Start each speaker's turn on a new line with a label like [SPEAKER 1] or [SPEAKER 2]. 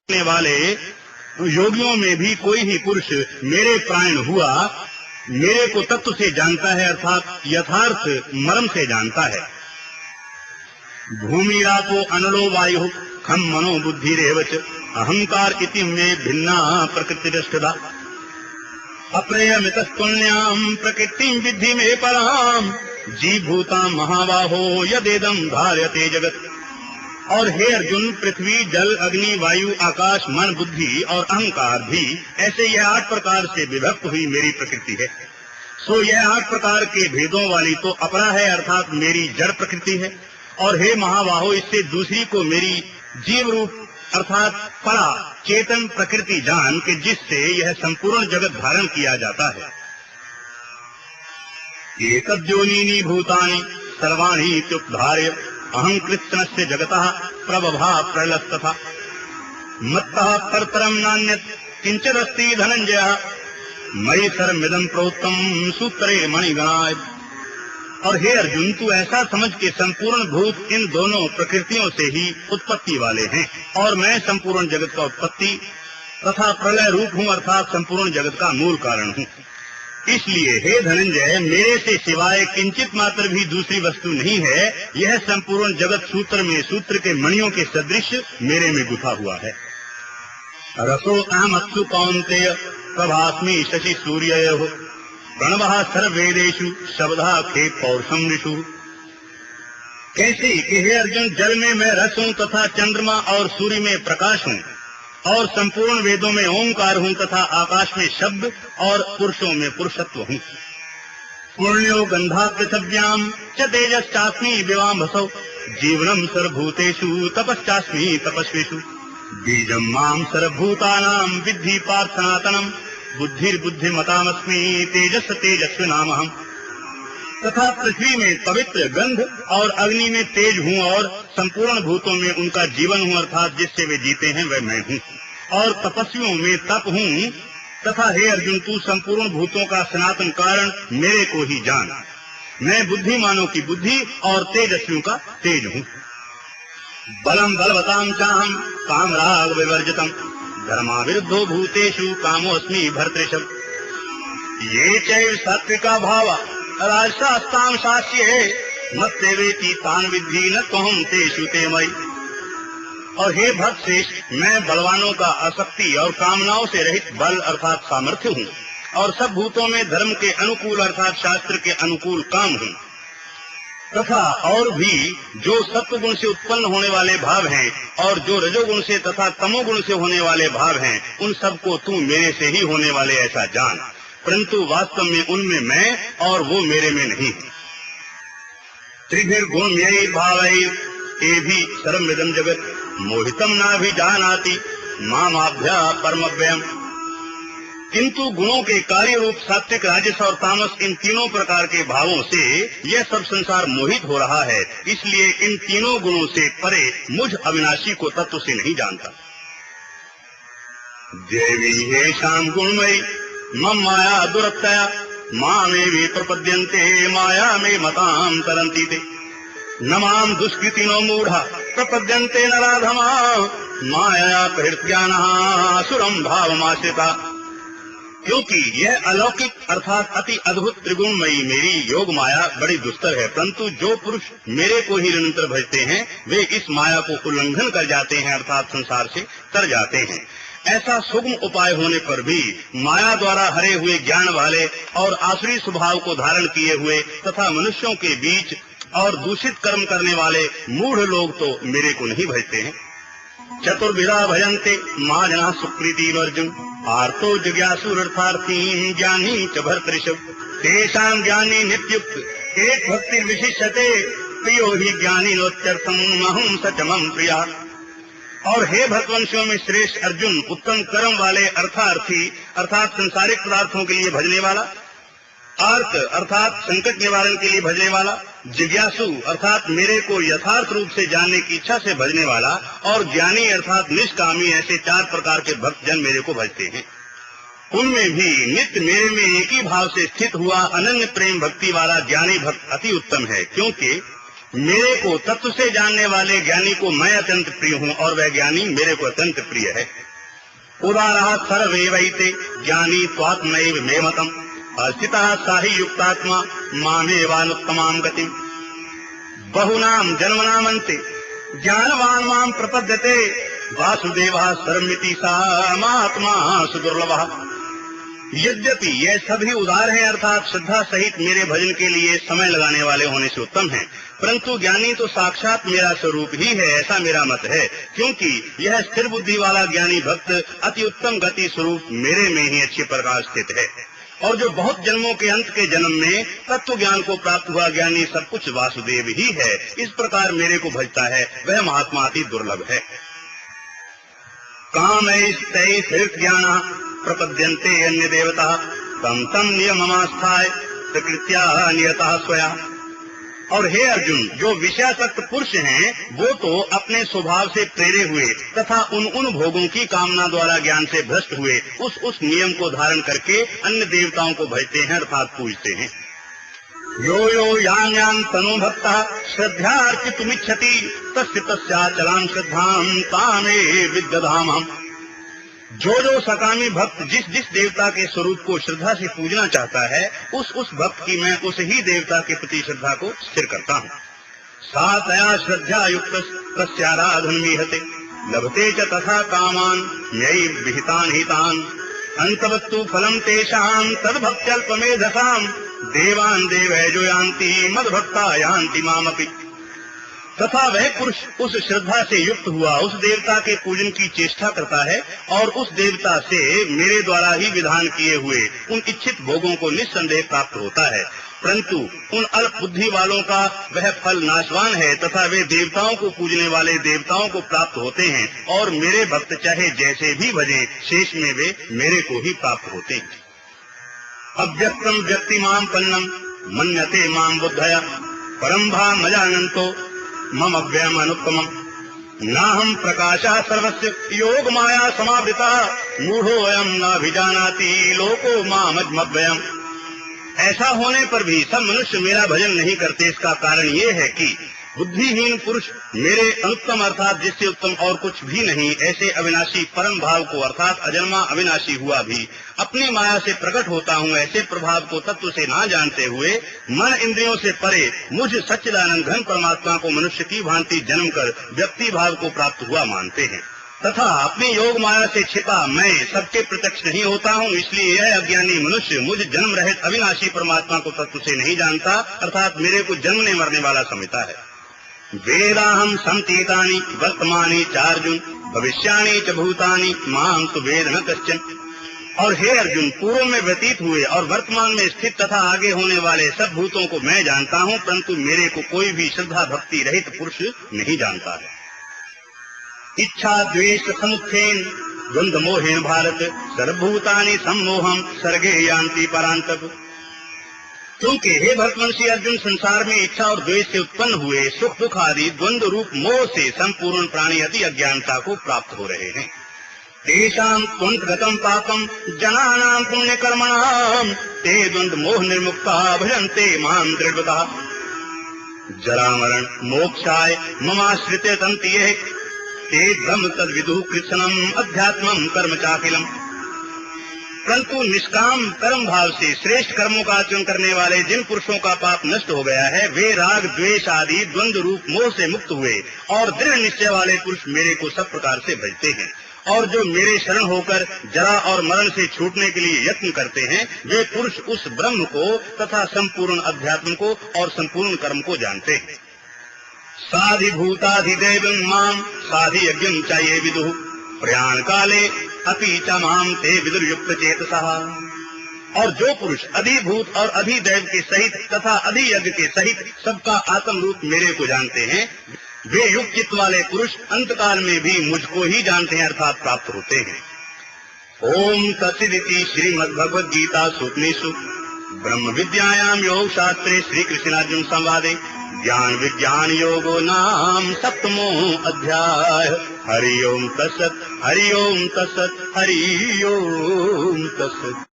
[SPEAKER 1] करने वाले योगियों में भी कोई ही पुरुष मेरे प्राण हुआ मेरे को तत्व से जानता है, अर्थात यथार्थ मर्म से जानता है। भूमि रापो अनलो वायु खम मनो बुद्धि रेवच अहंकार इति में भिन्ना प्रकृतिरष्टदा अप्रयमितस्तुल्याम प्रकृति विद्धि में पराम जीभूता महाबाहो यदेदम धार्यते जगत। और हे अर्जुन, पृथ्वी, जल, अग्नि, वायु, आकाश, मन, बुद्धि और अहंकार भी ऐसे यह 8 प्रकार से विभक्त हुई मेरी प्रकृति है। सो यह 8 प्रकार के भेदों वाली तो अपरा है, अर्थात मेरी जड़ प्रकृति है। और हे महाबाहो, इससे दूसरी को मेरी जीव रूप अर्थात परा चेतन प्रकृति जान के जिससे यह संपूर्ण जगत धारण किया जाता है। एतद्योनीनि भूतानि सर्वाणि इत्युपधार्य अहं कृत्स्नस्य जगतः प्रबभा प्रलस्तथा मत्तः परतरं नान्यत् किंचिदस्ति धनंजय मयि सर्वमिदं प्रोक्तं सूत्रे मणिगणाय। और हे अर्जुन, तू ऐसा समझ के संपूर्ण भूत इन दोनों प्रकृतियों से ही उत्पत्ति वाले हैं और मैं संपूर्ण जगत का उत्पत्ति तथा प्रलय रूप हूँ, अर्थात संपूर्ण जगत का मूल कारण हूँ। इसलिए हे धनंजय, मेरे से सिवाय किंचित मात्र भी दूसरी वस्तु नहीं है। यह संपूर्ण जगत सूत्र में सूत्र के मणियों के सदृश मेरे में गुथा हुआ है। रसो अहमत्सु कौन्तेय प्रभास्मि शशि सूर्ययोः प्रणवः सर्ववेदेषु शब्दः खे पौरुषं नृषु। कैसे कि हे अर्जुन, जल में मैं रस हूँ तथा चंद्रमा और सूर्य में प्रकाश हूँ और संपूर्ण वेदों में ओंकार हूँ तथा आकाश में शब्द और पुरुषों में पुरुषत्व हूँ। पुण्यो गंधा पृथिव्याम च तेजश्चास्मि विवाम्भसौ जीवनम सर्वभूतेषु तपश्चास्मि तपस्विषु बीजम माम सर्वभूतानां विद्धि पार्थ सनातनम बुद्धिर्बुद्धिमतामस्मि तेजस तेजस्विनामहम्। तथा पृथ्वी में पवित्र गंध और अग्नि में तेज हूँ और संपूर्ण भूतों में उनका जीवन हूँ, अर्थात जिससे वे जीते हैं वह मैं हूँ। और तपस्वियों में तप हूँ तथा हे अर्जुन, तू संपूर्ण भूतों का सनातन कारण मेरे को ही जान। मैं बुद्धिमानों की बुद्धि और तेजस्वियों का तेज हूँ। बलम बलवताम चाहम काम राग विवर्जितम धर्माविरुद्धो भूतेषु कामोऽस्मि भर्तृषभ। ये चैव सात्विका भावा राजसास्तां शास्ये मत्ते वेति तान विद्धि न त्वहं तेषु ते मयि। और हे भक्त श्रेष्ठ, मैं बलवानों का आसक्ति और कामनाओं से रहित बल अर्थात सामर्थ्य हूँ और सब भूतों में धर्म के अनुकूल अर्थात शास्त्र के अनुकूल काम हूँ। तथा और भी जो सत्व गुण से उत्पन्न होने वाले भाव हैं और जो रजोगुण से तथा तमोगुण से होने वाले भाव हैं, उन सबको तू मेरे से ही होने वाले ऐसा जान, परंतु वास्तव में उनमें मैं और वो मेरे में नहीं। त्रिभिर्गुण्यैः भावैः एभि सर्वमिदं जगत् मोहितं नाभिजानाति मामाभ्या परमव्ययम्। किंतु गुणों के कार्य रूप सात्विक, राजस और तामस, इन तीनों प्रकार के भावों से यह सब संसार मोहित हो रहा है। इसलिए इन तीनों गुणों से परे मुझ अविनाशी को तत्व से नहीं जानता। देवी हेषां गुणमयी मम माया दुरत्यया मामेवि प्रपद्यन्ते माया में मतां तरन्ति ते न मां दुष्कृतिनो मूढ़ा प्रपद्यन्ते नराधमा माया प्रहृत्यानः असुरं भावमाश्रिता। क्योंकि यह अलौकिक अर्थात अति अद्भुत त्रिगुणमयी मेरी योग माया बड़ी दुस्तर है, परंतु जो पुरुष मेरे को ही निरंतर भजते हैं वे इस माया को उल्लंघन कर जाते हैं, अर्थात संसार से तर जाते हैं। ऐसा सुगम उपाय होने पर भी माया द्वारा हरे हुए ज्ञान वाले और आसुरी स्वभाव को धारण किए हुए तथा मनुष्यों के बीच और दूषित कर्म करने वाले मूढ़ लोग तो मेरे को नहीं भजते हैं। चतुर्विधा भजन्ते मां जना सुकृति अर्जुन आर्तो जिज्ञासुरर्थार्थी ज्ञानी च भर्तृषभ। तेषां ज्ञानी नित्युक्त एक भक्ति विशिष्यते प्रियो ही ज्ञानी नोत्यर्थम अहं सचमं प्रिया। और हे भक्तवंशियों में श्रेष्ठ अर्जुन, उत्तम कर्म वाले अर्थार्थी अर्थात संसारिक पदार्थों के लिए भजने वाला, अर्थ अर्थात संकट निवारण के लिए भजने वाला, जिज्ञासु अर्थात मेरे को यथार्थ रूप से जानने की इच्छा से भजने वाला और ज्ञानी अर्थात निष्कामी, ऐसे 4 प्रकार के भक्तजन मेरे को भजते हैं। उनमें भी नित्य मेरे में एक ही भाव से स्थित हुआ अनन्य प्रेम भक्ति वाला ज्ञानी भक्त अति उत्तम है, क्योंकि मेरे को तत्व से जानने वाले ज्ञानी को मैं अत्यंत प्रिय हूँ और वह ज्ञानी मेरे को अत्यंत प्रिय है। उदारः सर्वैवैते ज्ञानी त्वात्मैव मे मतम् अस्थितः साहि युक्तात्मा मामेवानुत्तमां गतिम्। बहुनां जन्मनामन्ते ज्ञानवान् मां प्रपद्यते वासुदेवः सर्वमिति सा महात्मा सुदुर्लभः। यद्यपि ये सभी उदार हैं, अर्थात श्रद्धा सहित मेरे भजन के लिए समय लगाने वाले होने से उत्तम हैं, परंतु ज्ञानी तो साक्षात मेरा स्वरूप ही है, ऐसा मेरा मत है, क्योंकि यह स्थिर बुद्धि वाला ज्ञानी भक्त अति उत्तम गति स्वरूप मेरे में ही अच्छे प्रकार स्थित है। और जो बहुत जन्मों के अंत के जन्म में तत्व ज्ञान को प्राप्त हुआ ज्ञानी सब कुछ वासुदेव ही है, इस प्रकार मेरे को भजता है, वह महात्मा अति दुर्लभ है। कामैस्तै तीर्थ ज्ञान प्रपद्यन्ते अन्य देवता तम तम नियममास्थाय प्रकृत्या नियतः स्वया। और हे अर्जुन, जो विषयासक्त पुरुष हैं वो तो अपने स्वभाव से प्रेरे हुए तथा उन भोगों की कामना द्वारा ज्ञान से भ्रष्ट हुए उस नियम को धारण करके अन्य देवताओं को भजते हैं, अर्थात पूजते हैं। यो यो यान यान तनु भक्तः श्रद्धार्चितुमिच्छति तस्य तस्याचलां श्रद्धां तामे विद्दधामहम्। जो सकामी भक्त जिस देवता के स्वरूप को श्रद्धा से पूजना चाहता है उस भक्त की मैं उस ही देवता के प्रति श्रद्धा को स्थिर करता हूँ। सा तया श्रद्धा युक्त तस्याराधनमीहते लभते च तथा कामान न्ययि विहितान हितान अंतवत्तु फलम तेषां तद्भक्त्यल्पमेधसां देवान देवैजो यान्ति मद्भक्ता यान्ति मामपि। तथा वह पुरुष उस श्रद्धा से युक्त हुआ उस देवता के पूजन की चेष्टा करता है और उस देवता से मेरे द्वारा ही विधान किए हुए उन इच्छित भोगों को निस्संदेह प्राप्त होता है, परंतु उन अल्प बुद्धि वालों का वह फल नाशवान है तथा वे देवताओं को पूजने वाले देवताओं को प्राप्त होते हैं और मेरे भक्त चाहे जैसे भी भजें शेष में वे मेरे को ही प्राप्त होते हैं। अव्यक्तम व्यक्तिमां पन्नम मन्यते मां बुद्धया परम भामजानन्तो मम अव्ययम् अनुत्तमम् नाहं प्रकाशः सर्वस्य योग माया समावृता मूढ़ोऽयं नाभिजानाति लोको मामजमव्ययम्। ऐसा होने पर भी सब मनुष्य मेरा भजन नहीं करते, इसका कारण ये है कि बुद्धिहीन पुरुष मेरे अनुत्तम अर्थात जिससे उत्तम और कुछ भी नहीं ऐसे अविनाशी परम भाव को अर्थात अजन्मा अविनाशी हुआ भी अपनी माया से प्रकट होता हूँ ऐसे प्रभाव को तत्व से ना जानते हुए मन इंद्रियों से परे मुझ सच्चिदानंद घन परमात्मा को मनुष्य की भांति जन्म कर व्यक्ति भाव को प्राप्त हुआ मानते हैं तथा अपनी योग माया से छिपा मैं सबके प्रत्यक्ष नहीं होता हूँ, इसलिए यह अज्ञानी मनुष्य मुझ जन्म रहित अविनाशी परमात्मा को तत्व से नहीं जानता अर्थात मेरे को जन्मने मरने वाला समझता है। वेदाहं संतीतानि वर्तमानि चार्जुन भविष्याणि च भूतानि मां तु वेद न कश्चन। और हे अर्जुन, पूर्व में व्यतीत हुए और वर्तमान में स्थित तथा आगे होने वाले सब भूतों को मैं जानता हूँ, परंतु मेरे को कोई भी श्रद्धा भक्ति रहित पुरुष नहीं जानता है। इच्छा द्वेष समुत्थेन द्वंद्व मोहेन भारत सर्वभूतानि सम्मोहम सर्गे यान्ति परांतप। क्योंकि हे भक्तवंशी अर्जुन, संसार में इच्छा और द्वेष से उत्पन्न हुए सुख दुख आदि द्वंद्व रूप मोह से संपूर्ण प्राणी अति अज्ञानता को प्राप्त हो रहे हैं। तेषां त्वन्तगतं पापं जनानां पुण्यकर्मणां ते द्वंद्व मोह निर्मुक्ता भजन्ते मां दृढता। जरा मरण मोक्षाय ममाश्रिते तन्ति ये ते ब्रह्म तद्विदुः कृत्स्नम् अध्यात्मं कर्म चाखिलम्। परंतु निष्काम कर्म भाव से श्रेष्ठ कर्मों का आचरण करने वाले जिन पुरुषों का पाप नष्ट हो गया है वे राग द्वेष आदि द्वंद्व रूप मोह से मुक्त हुए और दृढ़ निश्चय वाले पुरुष मेरे को सब प्रकार से भजते हैं। और जो मेरे शरण होकर जरा और मरण से छूटने के लिए यत्न करते हैं वे पुरुष उस ब्रह्म को तथा संपूर्ण अध्यात्म को और संपूर्ण कर्म को जानते हैं। साधिभूताधिदेवं मां साधि यज्ञं च ये विदुः प्रयाण काले अपि च मां ते विदुर्युक्त चेतसः। और जो पुरुष अधिभूत और अधिदैव के सहित तथा अधियज्ञ के सहित सबका आत्म रूप मेरे को जानते हैं वे युक्त चित्त वाले पुरुष अंतकाल में भी मुझको ही जानते हैं अर्थात प्राप्त होते हैं। ओम तत्सदिति श्रीमद्भगवद गीता सूपनिषु ब्रह्म विद्यायां योग शास्त्रे श्री कृष्णार्जुन संवादे ज्ञान विज्ञान योगो नाम सप्तमो अध्याय। हरि ओम तत्सत् हरि ओम तत्सत् हरि ओम तत्सत्।